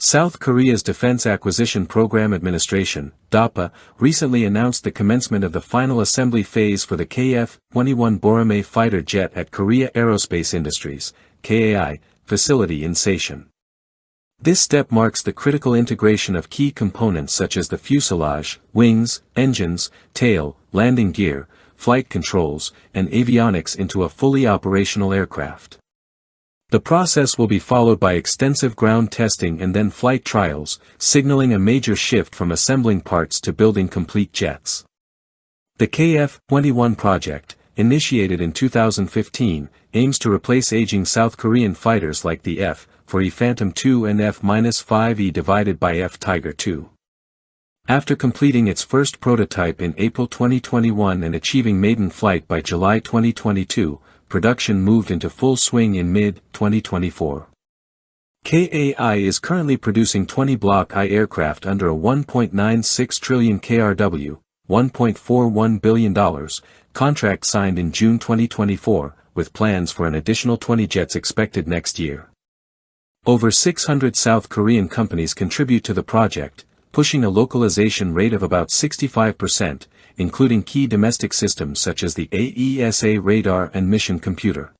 South Korea's Defense Acquisition Program Administration, DAPA, recently announced the commencement of the final assembly phase for the KF-21 Boramae fighter jet at Korea Aerospace Industries, KAI, facility in Sacheon. This step marks the critical integration of key components such as the fuselage, wings, engines, tail, landing gear, flight controls, and avionics into a fully operational aircraft. The process will be followed by extensive ground testing and then flight trials, signaling a major shift from assembling parts to building complete jets. The KF-21 project, initiated in 2015, aims to replace aging South Korean fighters like the F-4E Phantom II and F-5E divided by F-Tiger II. After completing its first prototype in April 2021 and achieving maiden flight by July 2022, production moved into full swing in mid-2024. KAI is currently producing 20 Block I aircraft under a $1.96 trillion KRW, $1.41 billion, contract signed in June 2024, with plans for an additional 20 jets expected next year. Over 600 South Korean companies contribute to the project, pushing a localization rate of about 65%, including key domestic systems such as the AESA radar and mission computer.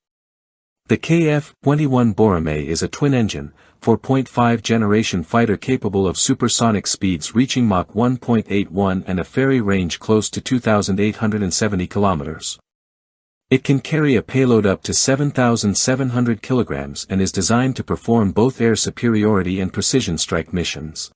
The KF-21 Boramae is a twin-engine, 4.5 generation fighter capable of supersonic speeds reaching Mach 1.81 and a ferry range close to 2,870 kilometers. It can carry a payload up to 7,700 kilograms and is designed to perform both air superiority and precision strike missions.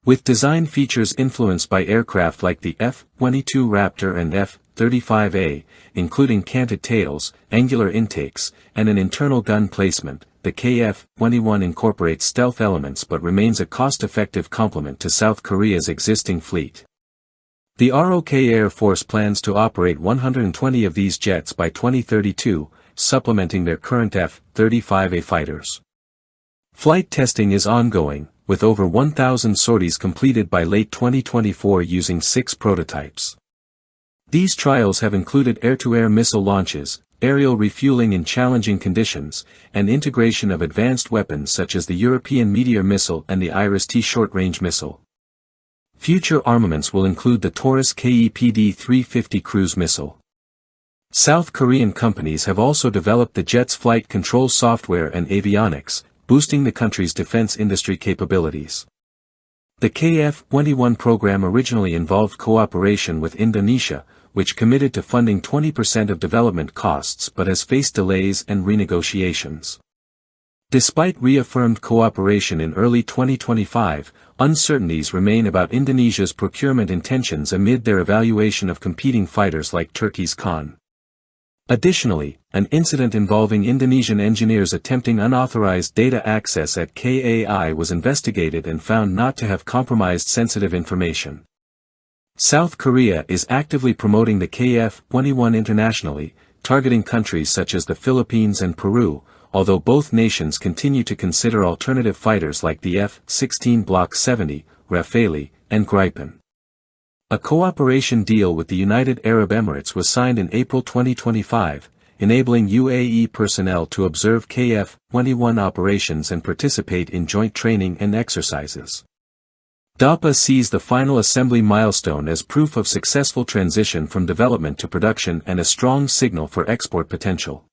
With design features influenced by aircraft like the F-22 Raptor and F-35A, including canted tails, angular intakes, and an internal gun placement, the KF-21 incorporates stealth elements but remains a cost-effective complement to South Korea's existing fleet. The ROKAF Air Force plans to operate 120 of these jets by 2032, supplementing their current F-35A fighters. Flight testing is ongoing, with over 1,000 sorties completed by late 2024 using 6 prototypes. These trials have included air-to-air missile launches, aerial refueling in challenging conditions, and integration of advanced weapons such as the European Meteor missile and the Iris-T short-range missile. Future armaments will include the Taurus KEPD-350 cruise missile. South Korean companies have also developed the jet's flight control software and avionics, boosting the country's defense industry capabilities. The KF-21 program originally involved cooperation with Indonesia, which committed to funding 20% of development costs but has faced delays and renegotiations. Despite reaffirmed cooperation in early 2025, uncertainties remain about Indonesia's procurement intentions amid their evaluation of competing fighters like Turkey's Khan. Additionally, an incident involving Indonesian engineers attempting unauthorized data access at KAI was investigated and found not to have compromised sensitive information. South Korea is actively promoting the KF-21 internationally, targeting countries such as the Philippines and Peru, although both nations continue to consider alternative fighters like the F-16 Block 70, Rafale, and Gripen. A cooperation deal with the United Arab Emirates was signed in April 2025, enabling UAE personnel to observe KF-21 operations and participate in joint training and exercises. DAPA sees the final assembly milestone as proof of successful transition from development to production and a strong signal for export potential.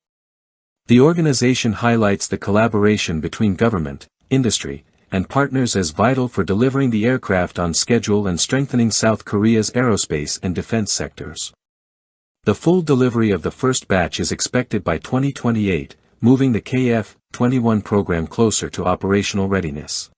The organization highlights the collaboration between government, industry, and partners as vital for delivering the aircraft on schedule and strengthening South Korea's aerospace and defense sectors. The full delivery of the first batch is expected by 2028, moving the KF-21 program closer to operational readiness.